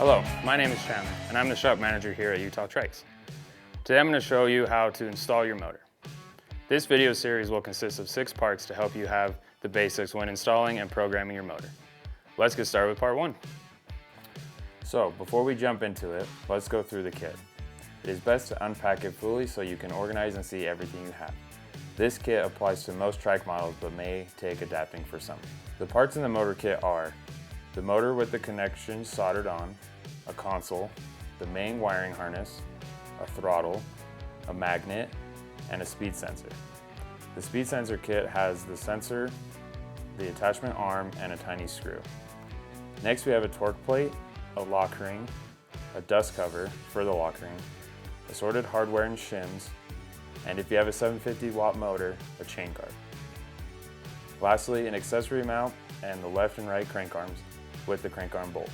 Hello, my name is Chandler, and I'm the shop manager here at Utah Trikes. Today I'm going to show you how to install your motor. This video series will consist of 6 parts to help you have the basics when installing and programming your motor. Let's get started with part 1. So, before we jump into it, let's go through the kit. It is best to unpack it fully so you can organize and see everything you have. This kit applies to most trike models but may take adapting for some. The parts in the motor kit are the motor with the connections soldered on, a console, the main wiring harness, a throttle, a magnet, and a speed sensor. The speed sensor kit has the sensor, the attachment arm, and a tiny screw. Next we have a torque plate, a lock ring, a dust cover for the lock ring, assorted hardware and shims, and if you have a 750 watt motor, a chain guard. Lastly, an accessory mount and the left and right crank arms with the crank arm bolts.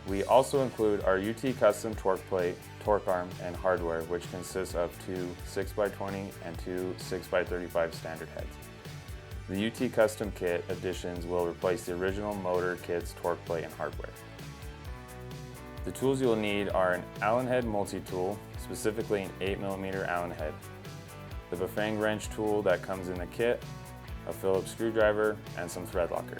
We also include our UT custom torque plate, torque arm, and hardware, which consists of 2 6x20 and 2 6x35 standard heads. The UT custom kit additions will replace the original motor kit's torque plate and hardware. The tools you'll need are an Allen head multi-tool, specifically an 8mm Allen head, the Bafang wrench tool that comes in the kit, a Phillips screwdriver, and some thread locker.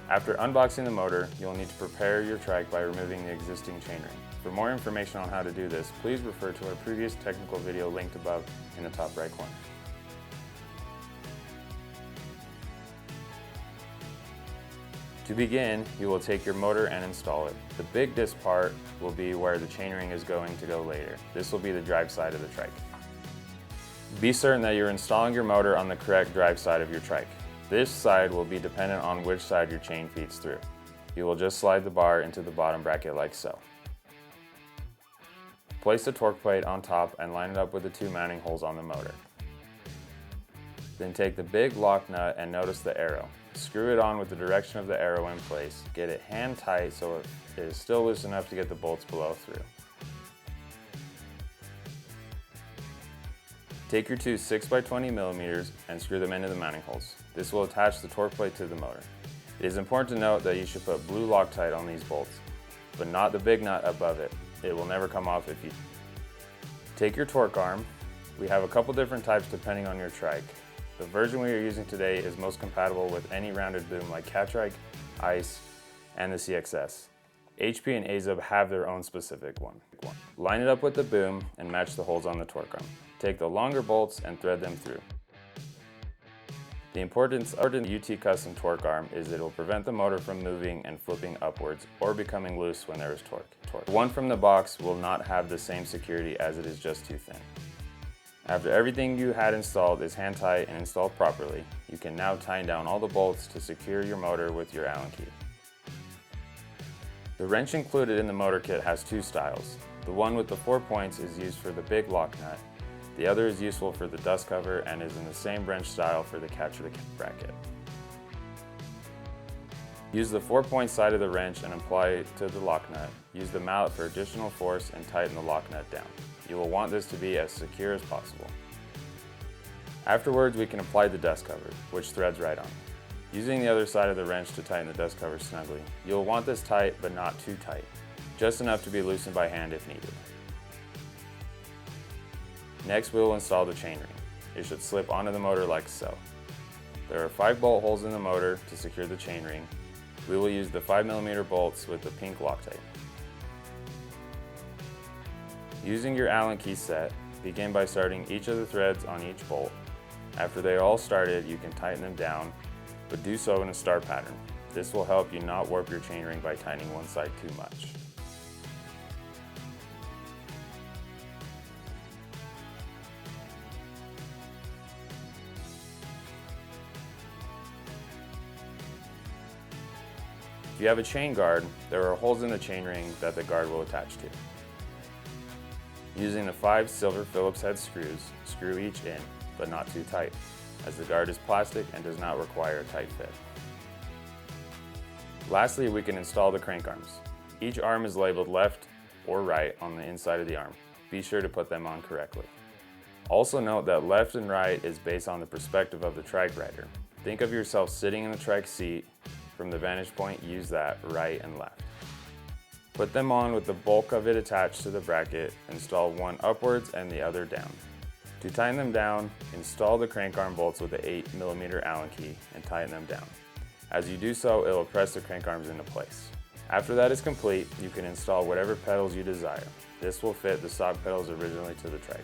After unboxing the motor, you'll need to prepare your trike by removing the existing chainring. For more information on how to do this, please refer to our previous technical video linked above in the top right corner. To begin, you will take your motor and install it. The big disc part will be where the chainring is going to go later. This will be the drive side of the trike. Be certain that you're installing your motor on the correct drive side of your trike. This side will be dependent on which side your chain feeds through. You will just slide the bar into the bottom bracket like so. Place the torque plate on top and line it up with the 2 mounting holes on the motor. Then take the big lock nut and notice the arrow. Screw it on with the direction of the arrow in place. Get it hand tight so it is still loose enough to get the bolts below through. Take your 2 6x20mm and screw them into the mounting holes. This will attach the torque plate to the motor. It is important to note that you should put blue Loctite on these bolts, but not the big nut above it. It will never come off if you take your torque arm. We have a couple different types depending on your trike. The version we are using today is most compatible with any rounded boom like Trike, Ice, and the CXS. HP and AZUB have their own specific one. Line it up with the boom and match the holes on the torque arm. Take the longer bolts and thread them through. The importance of the UT custom torque arm is it will prevent the motor from moving and flipping upwards or becoming loose when there is torque. The one from the box will not have the same security as it is just too thin. After everything you had installed is hand tight and installed properly, you can now tighten down all the bolts to secure your motor with your Allen key. The wrench included in the motor kit has 2 styles. The one with the 4 points is used for the big lock nut. The other is useful for the dust cover and is in the same wrench style for the catcher bracket. Use the 4-point side of the wrench and apply it to the lock nut. Use the mallet for additional force and tighten the lock nut down. You will want this to be as secure as possible. Afterwards, we can apply the dust cover, which threads right on. Using the other side of the wrench to tighten the dust cover snugly. You'll want this tight, but not too tight. Just enough to be loosened by hand if needed. Next, we will install the chainring. It should slip onto the motor like so. There are 5 bolt holes in the motor to secure the chainring. We will use the 5mm bolts with the pink Loctite. Using your Allen key set, begin by starting each of the threads on each bolt. After they are all started, you can tighten them down, but do so in a star pattern. This will help you not warp your chainring by tightening one side too much. If you have a chain guard, there are holes in the chainring that the guard will attach to. Using the 5 silver Phillips head screws, screw each in, but not too tight, as the guard is plastic and does not require a tight fit. Lastly, we can install the crank arms. Each arm is labeled left or right on the inside of the arm. Be sure to put them on correctly. Also note that left and right is based on the perspective of the trike rider. Think of yourself sitting in the trike seat, From the vantage point, use that right and left. Put them on with the bulk of it attached to the bracket. Install one upwards and the other down. To tighten them down, install the crank arm bolts with the 8mm Allen key and tighten them down. As you do so, it will press the crank arms into place. After that is complete, you can install whatever pedals you desire. This will fit the stock pedals originally to the trike.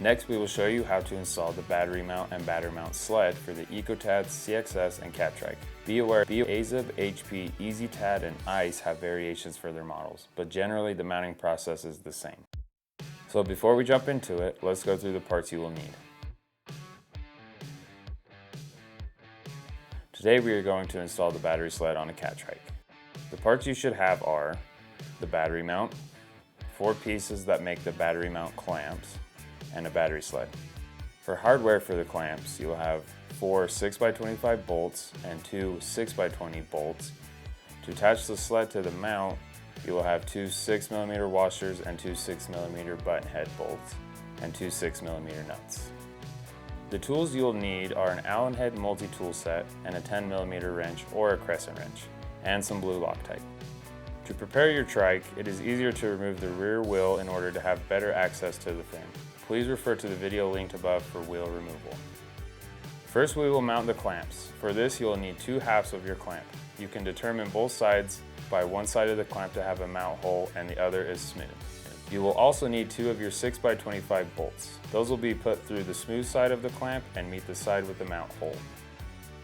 Next, we will show you how to install the battery mount and batter mount sled for the EcoTad, CXS, and Cat Trike. Be aware, AZIB, HP, EasyTad, and ICE have variations for their models, but generally the mounting process is the same. So before we jump into it, let's go through the parts you will need. Today we are going to install the battery sled on a Cat Trike. The parts you should have are the battery mount, 4 pieces that make the battery mount clamps, and a battery sled. For hardware for the clamps, you will have 4 6x25 bolts and 2 6x20 bolts. To attach the sled to the mount, you will have 2 6mm washers and 2 6mm button head bolts and 2 6mm nuts. The tools you will need are an Allen head multi-tool set and a 10mm wrench or a crescent wrench, and some blue Loctite. To prepare your trike, it is easier to remove the rear wheel in order to have better access to the frame. Please refer to the video linked above for wheel removal. First, we will mount the clamps. For this, you will need 2 halves of your clamp. You can determine both sides by one side of the clamp to have a mount hole and the other is smooth. You will also need 2 of your 6x25 bolts. Those will be put through the smooth side of the clamp and meet the side with the mount hole.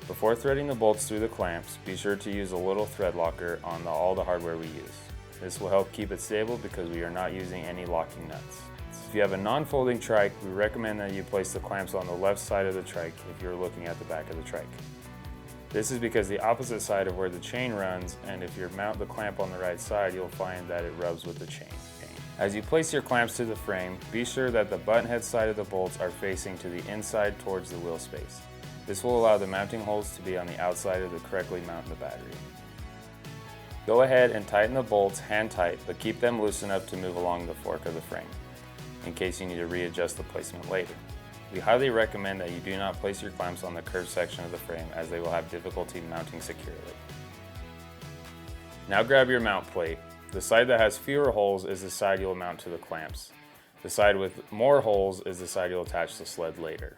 Before threading the bolts through the clamps, be sure to use a little thread locker on all the hardware we use. This will help keep it stable because we are not using any locking nuts. If you have a non-folding trike, we recommend that you place the clamps on the left side of the trike if you're looking at the back of the trike. This is because the opposite side of where the chain runs, and if you mount the clamp on the right side, you'll find that it rubs with the chain. As you place your clamps to the frame, be sure that the button head side of the bolts are facing to the inside towards the wheel space. This will allow the mounting holes to be on the outside of the correctly mount the battery. Go ahead and tighten the bolts hand tight, but keep them loose enough to move along the fork of the frame, in case you need to readjust the placement later. We highly recommend that you do not place your clamps on the curved section of the frame as they will have difficulty mounting securely. Now grab your mount plate. The side that has fewer holes is the side you'll mount to the clamps. The side with more holes is the side you'll attach the sled later.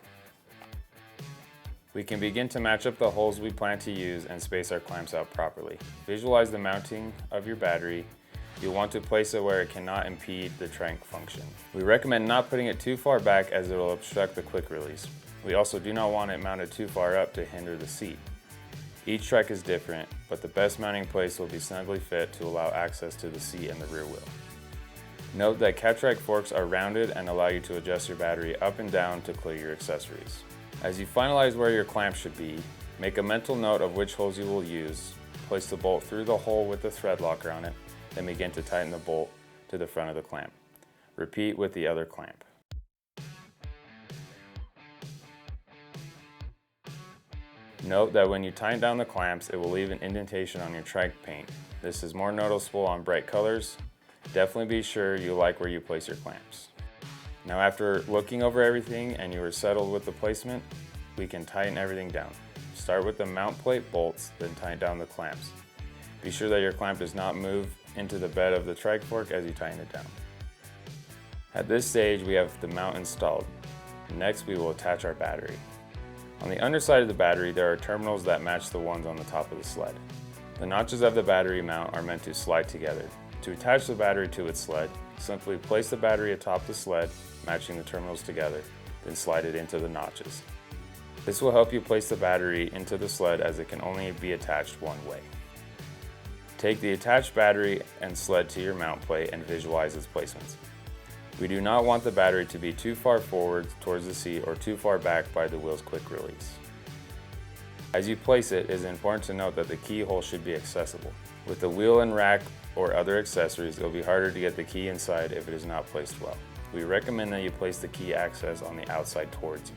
We can begin to match up the holes we plan to use and space our clamps out properly. Visualize the mounting of your battery. You'll want to place it where it cannot impede the trike function. We recommend not putting it too far back as it will obstruct the quick release. We also do not want it mounted too far up to hinder the seat. Each trike is different, but the best mounting place will be snugly fit to allow access to the seat and the rear wheel. Note that Cat Trike forks are rounded and allow you to adjust your battery up and down to clear your accessories. As you finalize where your clamp should be, make a mental note of which holes you will use, place the bolt through the hole with the thread locker on it, then begin to tighten the bolt to the front of the clamp. Repeat with the other clamp. Note that when you tighten down the clamps, it will leave an indentation on your trike paint. This is more noticeable on bright colors. Definitely be sure you like where you place your clamps. Now after looking over everything and you are settled with the placement, we can tighten everything down. Start with the mount plate bolts, then tighten down the clamps. Be sure that your clamp does not move into the bed of the trike fork as you tighten it down. At this stage, we have the mount installed. Next, we will attach our battery. On the underside of the battery, there are terminals that match the ones on the top of the sled. The notches of the battery mount are meant to slide together. To attach the battery to its sled, simply place the battery atop the sled, matching the terminals together, then slide it into the notches. This will help you place the battery into the sled as it can only be attached one way. Take the attached battery and sled to your mount plate and visualize its placements. We do not want the battery to be too far forward towards the seat or too far back by the wheel's quick release. As you place it, it is important to note that the keyhole should be accessible. With the wheel and rack or other accessories, it will be harder to get the key inside if it is not placed well. We recommend that you place the key access on the outside towards you.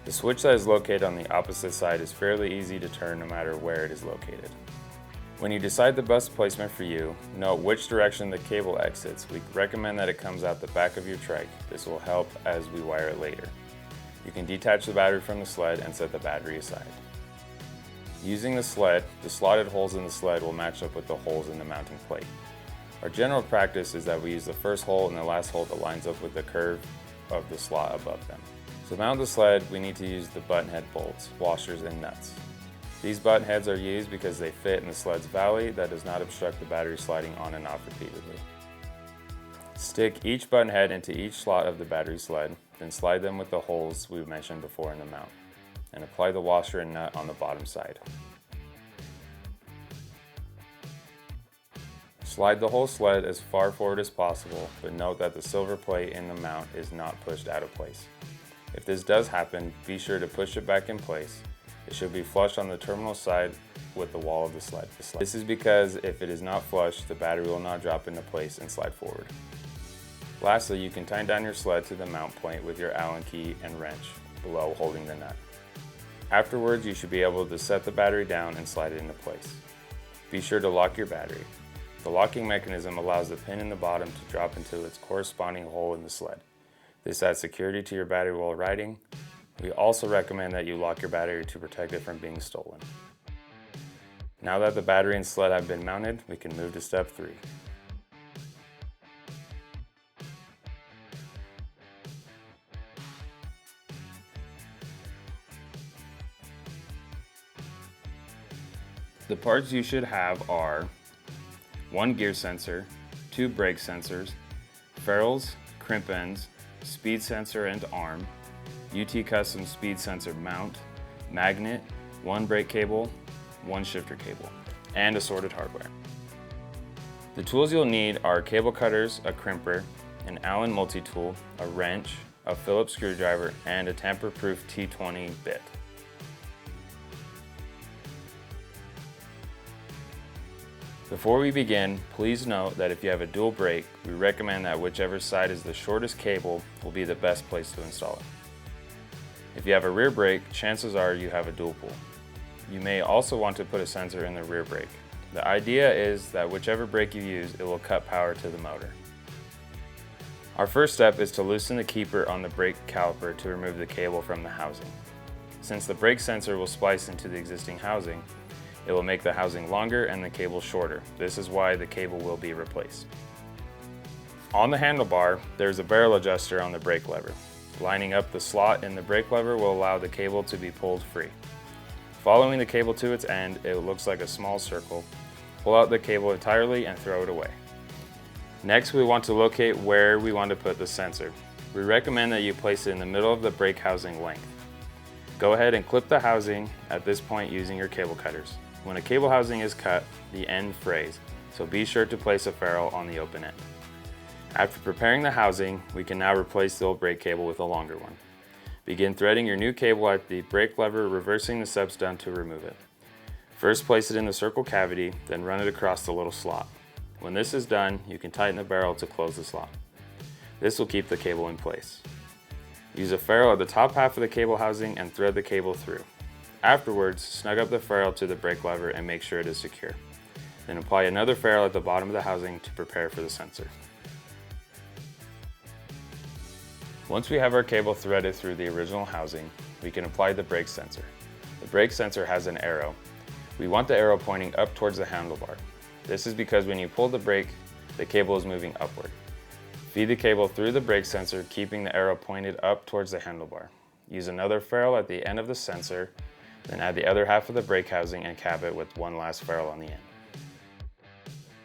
The switch that is located on the opposite side is fairly easy to turn no matter where it is located. When you decide the best placement for you, note which direction the cable exits. We recommend that it comes out the back of your trike. This will help as we wire it later. You can detach the battery from the sled and set the battery aside. Using the sled, the slotted holes in the sled will match up with the holes in the mounting plate. Our general practice is that we use the first hole and the last hole that lines up with the curve of the slot above them. To mount the sled, we need to use the button head bolts, washers, and nuts. These button heads are used because they fit in the sled's valley that does not obstruct the battery sliding on and off repeatedly. Stick each button head into each slot of the battery sled, then slide them with the holes we mentioned before in the mount, and apply the washer and nut on the bottom side. Slide the whole sled as far forward as possible, but note that the silver plate in the mount is not pushed out of place. If this does happen, be sure to push it back in place. It should be flush on the terminal side with the wall of the sled. This is because if it is not flush, the battery will not drop into place and slide forward. Lastly, you can tighten down your sled to the mount point with your Allen key and wrench below holding the nut. Afterwards, you should be able to set the battery down and slide it into place. Be sure to lock your battery. The locking mechanism allows the pin in the bottom to drop into its corresponding hole in the sled. This adds security to your battery while riding. We also recommend that you lock your battery to protect it from being stolen. Now that the battery and sled have been mounted, we can move to step 3. The parts you should have are 1 gear sensor, 2 brake sensors, ferrules, crimp ends, speed sensor and arm, UT Custom speed sensor mount, magnet, 1 brake cable, 1 shifter cable, and assorted hardware. The tools you'll need are cable cutters, a crimper, an Allen multi-tool, a wrench, a Phillips screwdriver, and a tamper-proof T20 bit. Before we begin, please note that if you have a dual brake, we recommend that whichever side is the shortest cable will be the best place to install it. If you have a rear brake, chances are you have a dual pull. You may also want to put a sensor in the rear brake. The idea is that whichever brake you use, it will cut power to the motor. Our first step is to loosen the keeper on the brake caliper to remove the cable from the housing. Since the brake sensor will splice into the existing housing, it will make the housing longer and the cable shorter. This is why the cable will be replaced. On the handlebar, there's a barrel adjuster on the brake lever. Lining up the slot in the brake lever will allow the cable to be pulled free. Following the cable to its end, it looks like a small circle. Pull out the cable entirely and throw it away. Next, we want to locate where we want to put the sensor. We recommend that you place it in the middle of the brake housing length. Go ahead and clip the housing at this point using your cable cutters. When a cable housing is cut, the end frays, so be sure to place a ferrule on the open end. After preparing the housing, we can now replace the old brake cable with a longer one. Begin threading your new cable at the brake lever, reversing the steps down to remove it. First place it in the circle cavity, then run it across the little slot. When this is done, you can tighten the barrel to close the slot. This will keep the cable in place. Use a ferrule at the top half of the cable housing and thread the cable through. Afterwards, snug up the ferrule to the brake lever and make sure it is secure. Then apply another ferrule at the bottom of the housing to prepare for the sensor. Once we have our cable threaded through the original housing, we can apply the brake sensor. The brake sensor has an arrow. We want the arrow pointing up towards the handlebar. This is because when you pull the brake, the cable is moving upward. Feed the cable through the brake sensor, keeping the arrow pointed up towards the handlebar. Use another ferrule at the end of the sensor, then add the other half of the brake housing and cap it with one last ferrule on the end.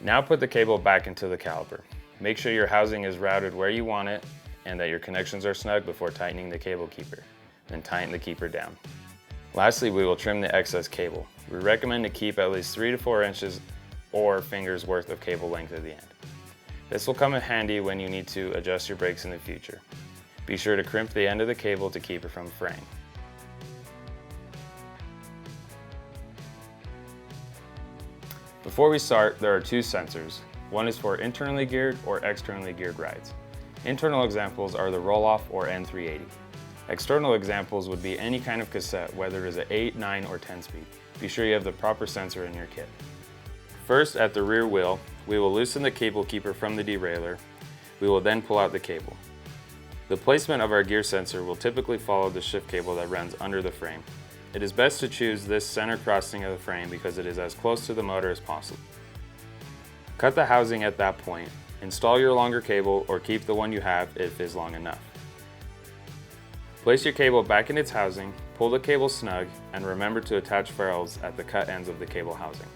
Now put the cable back into the caliper. Make sure your housing is routed where you want it and that your connections are snug before tightening the cable keeper. Then tighten the keeper down. Lastly, we will trim the excess cable. We recommend to keep at least 3 to 4 inches or fingers worth of cable length at the end. This will come in handy when you need to adjust your brakes in the future. Be sure to crimp the end of the cable to keep it from fraying. Before we start, there are 2 sensors. One is for internally geared or externally geared rides. Internal examples are the roll-off or N380. External examples would be any kind of cassette, whether it is an 8, 9, or 10 speed. Be sure you have the proper sensor in your kit. First, at the rear wheel, we will loosen the cable keeper from the derailleur. We will then pull out the cable. The placement of our gear sensor will typically follow the shift cable that runs under the frame. It is best to choose this center crossing of the frame because it is as close to the motor as possible. Cut the housing at that point, install your longer cable or keep the one you have if it is long enough. Place your cable back in its housing, pull the cable snug, and remember to attach ferrules at the cut ends of the cable housing.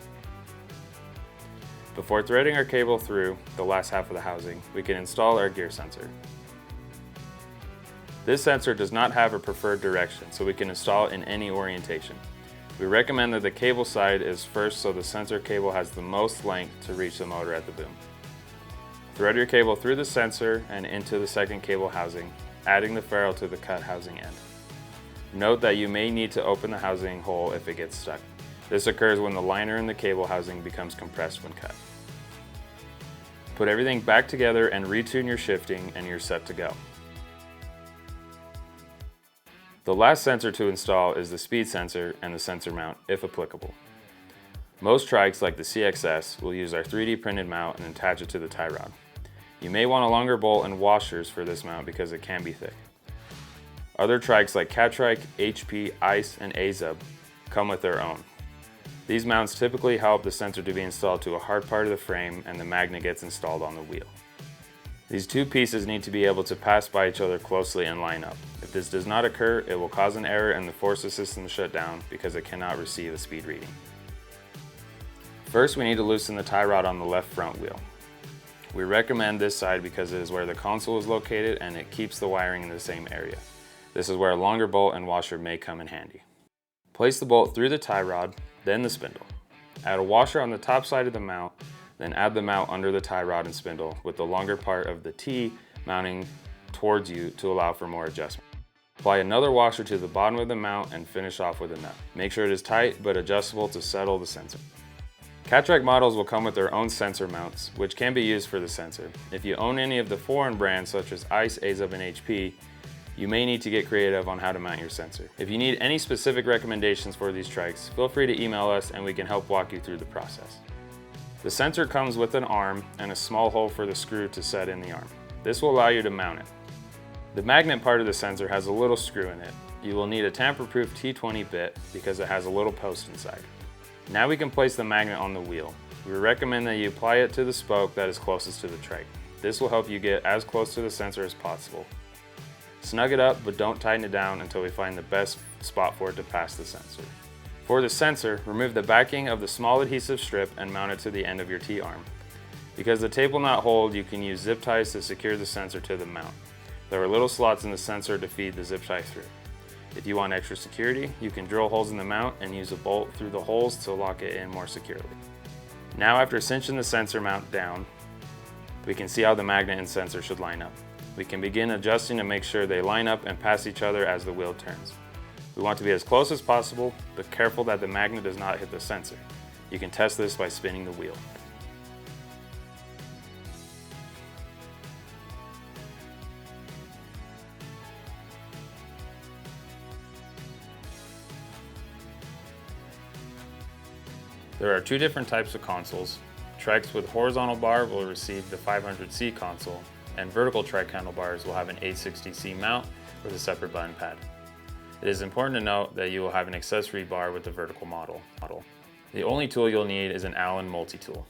Before threading our cable through the last half of the housing, we can install our gear sensor. This sensor does not have a preferred direction, so we can install it in any orientation. We recommend that the cable side is first so the sensor cable has the most length to reach the motor at the boom. Thread your cable through the sensor and into the second cable housing, adding the ferrule to the cut housing end. Note that you may need to open the housing hole if it gets stuck. This occurs when the liner in the cable housing becomes compressed when cut. Put everything back together and retune your shifting and you're set to go. The last sensor to install is the speed sensor and the sensor mount, if applicable. Most trikes, like the CXS, will use our 3D printed mount and attach it to the tie rod. You may want a longer bolt and washers for this mount because it can be thick. Other trikes like Trike, HP, Ice, and Azub come with their own. These mounts typically help the sensor to be installed to a hard part of the frame and the magnet gets installed on the wheel. These two pieces need to be able to pass by each other closely and line up. If this does not occur, it will cause an error and force the system to shut down because it cannot receive a speed reading. First, we need to loosen the tie rod on the left front wheel. We recommend this side because it is where the console is located and it keeps the wiring in the same area. This is where a longer bolt and washer may come in handy. Place the bolt through the tie rod, then the spindle. Add a washer on the top side of the mount, then add the mount under the tie rod and spindle with the longer part of the T mounting towards you to allow for more adjustment. Apply another washer to the bottom of the mount and finish off with a nut. Make sure it is tight but adjustable to settle the sensor. Trike models will come with their own sensor mounts, which can be used for the sensor. If you own any of the foreign brands such as Ice, Azub, and HP, you may need to get creative on how to mount your sensor. If you need any specific recommendations for these trikes, feel free to email us and we can help walk you through the process. The sensor comes with an arm and a small hole for the screw to set in the arm. This will allow you to mount it. The magnet part of the sensor has a little screw in it. You will need a tamper-proof T20 bit because it has a little post inside. Now we can place the magnet on the wheel. We recommend that you apply it to the spoke that is closest to the trike. This will help you get as close to the sensor as possible. Snug it up, but don't tighten it down until we find the best spot for it to pass the sensor. For the sensor, remove the backing of the small adhesive strip and mount it to the end of your T-arm. Because the tape will not hold, you can use zip ties to secure the sensor to the mount. There are little slots in the sensor to feed the zip tie through. If you want extra security, you can drill holes in the mount and use a bolt through the holes to lock it in more securely. Now, after cinching the sensor mount down, we can see how the magnet and sensor should line up. We can begin adjusting to make sure they line up and pass each other as the wheel turns. We want to be as close as possible, but careful that the magnet does not hit the sensor. You can test this by spinning the wheel. There are two different types of consoles. Trikes with horizontal bar will receive the 500C console, and vertical trike handlebars will have an 860C mount with a separate button pad. It is important to note that you will have an accessory bar with the vertical model. The only tool you'll need is an Allen multi-tool.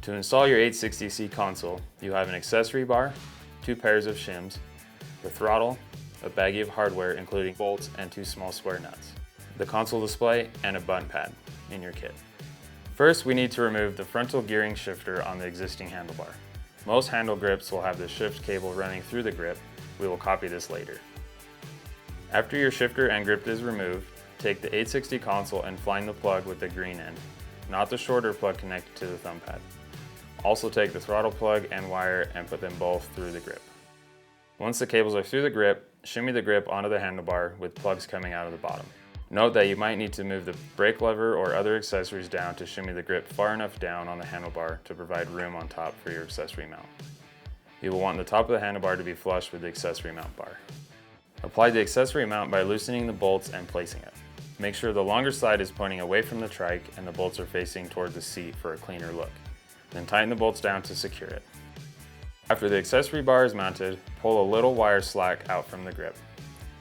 To install your 860C console, you have an accessory bar, 2 pairs of shims, the throttle, a baggie of hardware including bolts and 2 small square nuts, the console display, and a button pad in your kit. First, we need to remove the frontal gearing shifter on the existing handlebar. Most handle grips will have the shift cable running through the grip. We will copy this later. After your shifter and grip is removed, take the 860 console and find the plug with the green end, not the shorter plug connected to the thumb pad. Also take the throttle plug and wire and put them both through the grip. Once the cables are through the grip, shimmy the grip onto the handlebar with plugs coming out of the bottom. Note that you might need to move the brake lever or other accessories down to shimmy the grip far enough down on the handlebar to provide room on top for your accessory mount. You will want the top of the handlebar to be flush with the accessory mount bar. Apply the accessory mount by loosening the bolts and placing it. Make sure the longer side is pointing away from the trike and the bolts are facing toward the seat for a cleaner look. Then tighten the bolts down to secure it. After the accessory bar is mounted, pull a little wire slack out from the grip.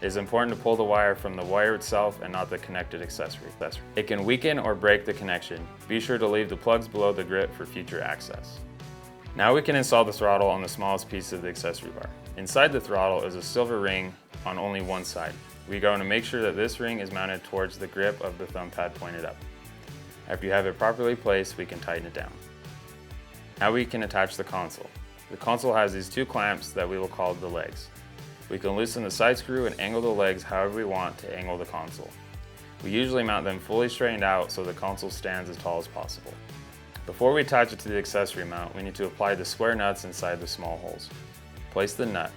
It is important to pull the wire from the wire itself and not the connected accessory. It can weaken or break the connection. Be sure to leave the plugs below the grip for future access. Now we can install the throttle on the smallest piece of the accessory bar. Inside the throttle is a silver ring on only one side. We are going to make sure that this ring is mounted towards the grip of the thumb pad pointed up. After you have it properly placed, we can tighten it down. Now we can attach the console. The console has these two clamps that we will call the legs. We can loosen the side screw and angle the legs however we want to angle the console. We usually mount them fully straightened out so the console stands as tall as possible. Before we attach it to the accessory mount, we need to apply the square nuts inside the small holes. Place the nut.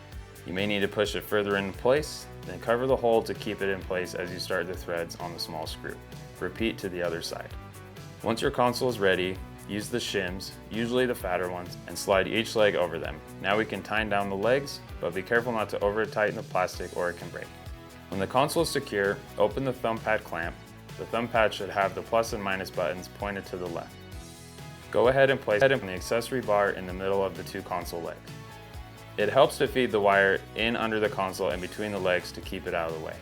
You may need to push it further into place, then cover the hole to keep it in place as you start the threads on the small screw. Repeat to the other side. Once your console is ready, use the shims, usually the fatter ones, and slide each leg over them. Now we can tighten down the legs, but be careful not to over tighten the plastic or it can break. When the console is secure, open the thumb pad clamp. The thumb pad should have the plus and minus buttons pointed to the left. Go ahead and place the accessory bar in the middle of the two console legs. It helps to feed the wire in under the console and between the legs to keep it out of the way.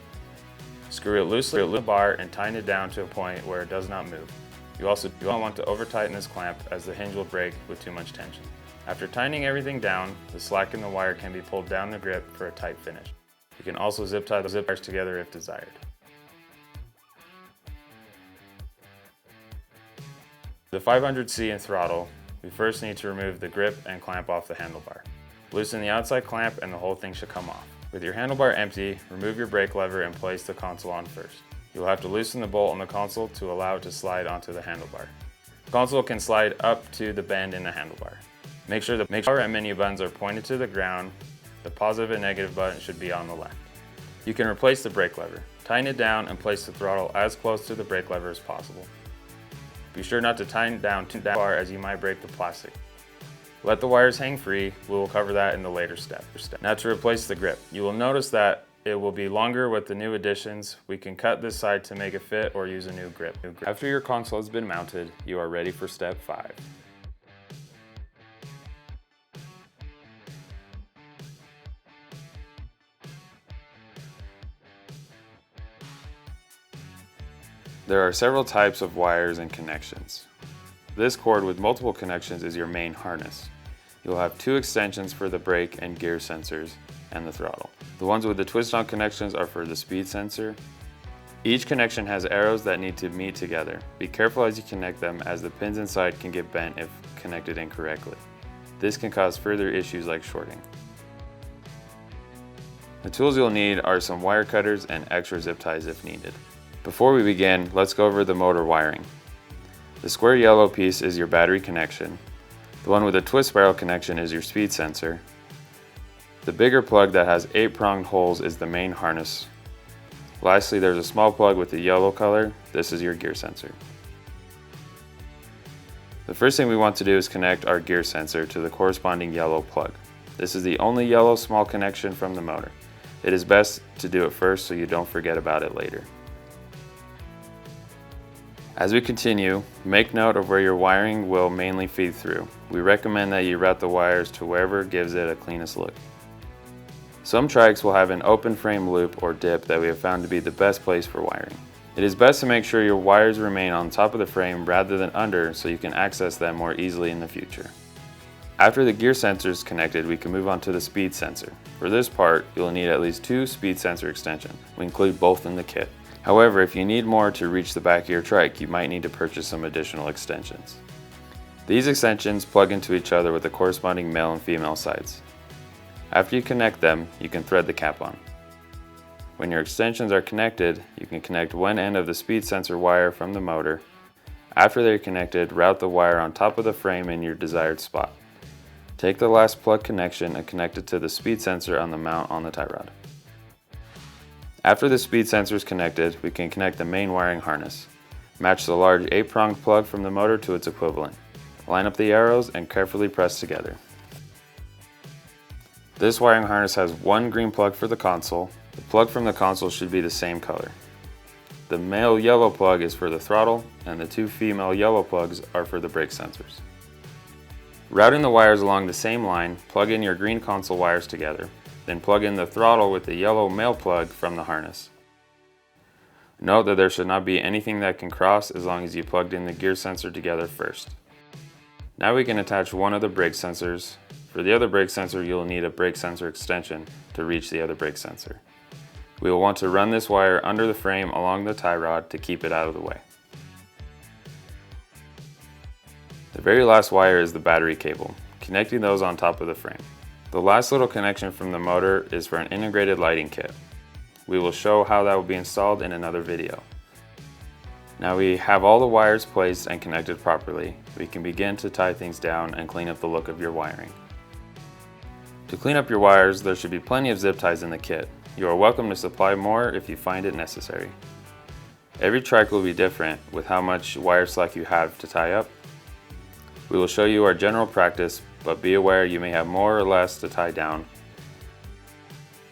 Screw it loosely to the bar and tighten it down to a point where it does not move. You don't want to over tighten this clamp as the hinge will break with too much tension. After tightening everything down, the slack in the wire can be pulled down the grip for a tight finish. You can also zip tie the zip wires together if desired. The 500C and throttle, we first need to remove the grip and clamp off the handlebar. Loosen the outside clamp and the whole thing should come off. With your handlebar empty, remove your brake lever and place the console on first. You'll have to loosen the bolt on the console to allow it to slide onto the handlebar. The console can slide up to the bend in the handlebar. Make sure the power and menu buttons are pointed to the ground. The positive and negative button should be on the left. You can replace the brake lever. Tighten it down and place the throttle as close to the brake lever as possible. Be sure not to tighten down too far as you might break the plastic. Let the wires hang free. We will cover that in the later step. Now to replace the grip. You will notice that it will be longer with the new additions. We can cut this side to make it fit or use a new grip. After your console has been mounted, you are ready for step 5. There are several types of wires and connections. This cord with multiple connections is your main harness. You'll have 2 extensions for the brake and gear sensors and the throttle. The ones with the twist-on connections are for the speed sensor. Each connection has arrows that need to meet together. Be careful as you connect them as the pins inside can get bent if connected incorrectly. This can cause further issues like shorting. The tools you'll need are some wire cutters and extra zip ties if needed. Before we begin, let's go over the motor wiring. The square yellow piece is your battery connection. The one with a twist spiral connection is your speed sensor. The bigger plug that has 8-pronged holes is the main harness. Lastly, there's a small plug with the yellow color. This is your gear sensor. The first thing we want to do is connect our gear sensor to the corresponding yellow plug. This is the only yellow small connection from the motor. It is best to do it first so you don't forget about it later. As we continue, make note of where your wiring will mainly feed through. We recommend that you route the wires to wherever gives it a cleanest look. Some trikes will have an open frame loop or dip that we have found to be the best place for wiring. It is best to make sure your wires remain on top of the frame rather than under so you can access them more easily in the future. After the gear sensor is connected, we can move on to the speed sensor. For this part, you'll need at least 2 speed sensor extensions. We include both in the kit. However, if you need more to reach the back of your trike, you might need to purchase some additional extensions. These extensions plug into each other with the corresponding male and female sides. After you connect them, you can thread the cap on. When your extensions are connected, you can connect one end of the speed sensor wire from the motor. After they're connected, route the wire on top of the frame in your desired spot. Take the last plug connection and connect it to the speed sensor on the mount on the tie rod. After the speed sensor is connected, we can connect the main wiring harness. Match the large 8-pronged plug from the motor to its equivalent. Line up the arrows and carefully press together. This wiring harness has 1 green plug for the console. The plug from the console should be the same color. The male yellow plug is for the throttle, and the 2 female yellow plugs are for the brake sensors. Routing the wires along the same line, plug in your green console wires together. Then plug in the throttle with the yellow male plug from the harness. Note that there should not be anything that can cross as long as you plugged in the gear sensor together first. Now we can attach one of the brake sensors. For the other brake sensor, you'll need a brake sensor extension to reach the other brake sensor. We will want to run this wire under the frame along the tie rod to keep it out of the way. The very last wire is the battery cable, connecting those on top of the frame. The last little connection from the motor is for an integrated lighting kit. We will show how that will be installed in another video. Now we have all the wires placed and connected properly, we can begin to tie things down and clean up the look of your wiring. To clean up your wires, there should be plenty of zip ties in the kit. You are welcome to supply more if you find it necessary. Every trike will be different with how much wire slack you have to tie up. We will show you our general practice, but be aware you may have more or less to tie down.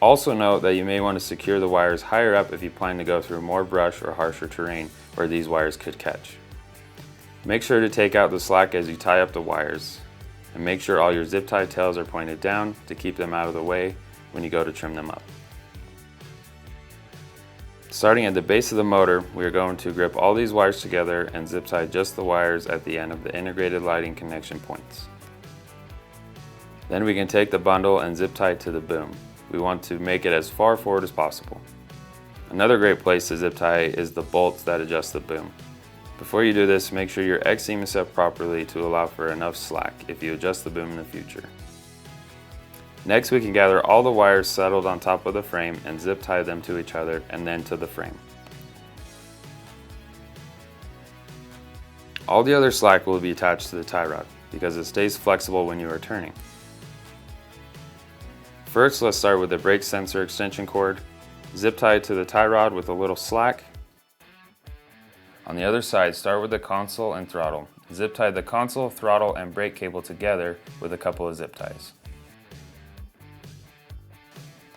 Also note that you may want to secure the wires higher up if you plan to go through more brush or harsher terrain where these wires could catch. Make sure to take out the slack as you tie up the wires, and make sure all your zip tie tails are pointed down to keep them out of the way when you go to trim them up. Starting at the base of the motor, we are going to grip all these wires together and zip tie just the wires at the end of the integrated lighting connection points. Then we can take the bundle and zip tie it to the boom. We want to make it as far forward as possible. Another great place to zip tie is the bolts that adjust the boom. Before you do this, make sure your X-seam is set properly to allow for enough slack if you adjust the boom in the future. Next, we can gather all the wires settled on top of the frame and zip tie them to each other and then to the frame. All the other slack will be attached to the tie rod because it stays flexible when you are turning. First, let's start with the brake sensor extension cord. Zip tie it to the tie rod with a little slack. On the other side, start with the console and throttle. Zip tie the console, throttle, and brake cable together with a couple of zip ties.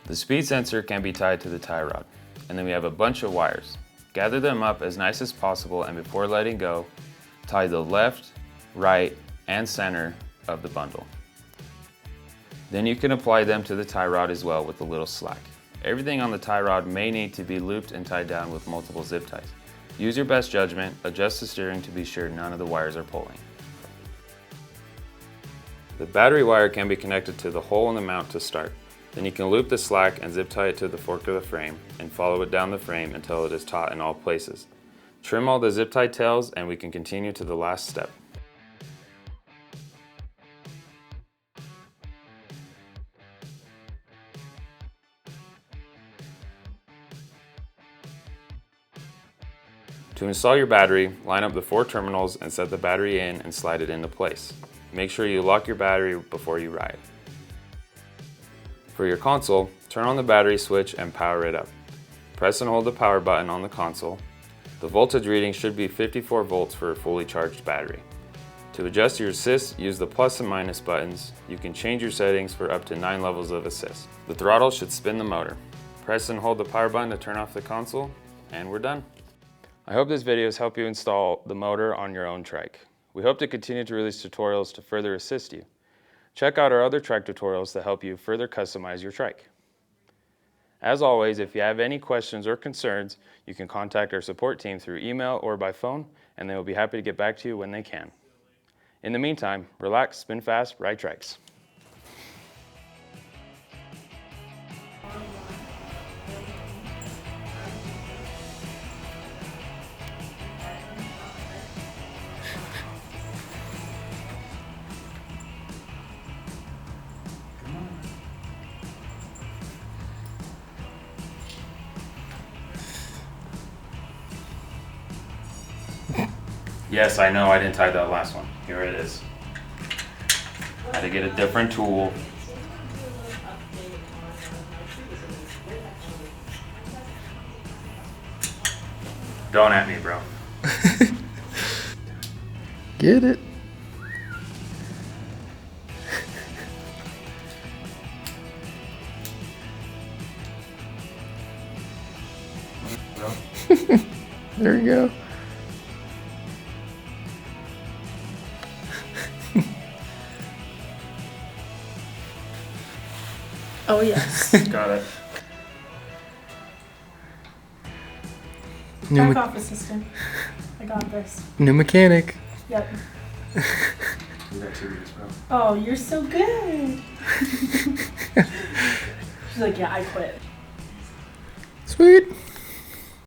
The speed sensor can be tied to the tie rod. And then we have a bunch of wires. Gather them up as nice as possible, and before letting go, tie the left, right, and center of the bundle. Then you can apply them to the tie rod as well with a little slack. Everything on the tie rod may need to be looped and tied down with multiple zip ties. Use your best judgment, adjust the steering to be sure none of the wires are pulling. The battery wire can be connected to the hole in the mount to start. Then you can loop the slack and zip tie it to the fork of the frame and follow it down the frame until it is taut in all places. Trim all the zip tie tails and we can continue to the last step. To install your battery, line up the 4 terminals and set the battery in and slide it into place. Make sure you lock your battery before you ride. For your console, turn on the battery switch and power it up. Press and hold the power button on the console. The voltage reading should be 54 volts for a fully charged battery. To adjust your assist, use the plus and minus buttons. You can change your settings for up to 9 levels of assist. The throttle should spin the motor. Press and hold the power button to turn off the console, and we're done. I hope this video has helped you install the motor on your own trike. We hope to continue to release tutorials to further assist you. Check out our other trike tutorials to help you further customize your trike. As always, if you have any questions or concerns, you can contact our support team through email or by phone, and they will be happy to get back to you when they can. In the meantime, relax, spin fast, ride trikes. Yes, I know I didn't tie that last one. Here it is. Had to get a different tool. Don't at me, bro. Get it? There you go. Oh, yes. Got it. New, Back off, assistant. I got this. new mechanic. Yep. You got 2 weeks, bro. Oh, you're so good. She's like, yeah, I quit. Sweet.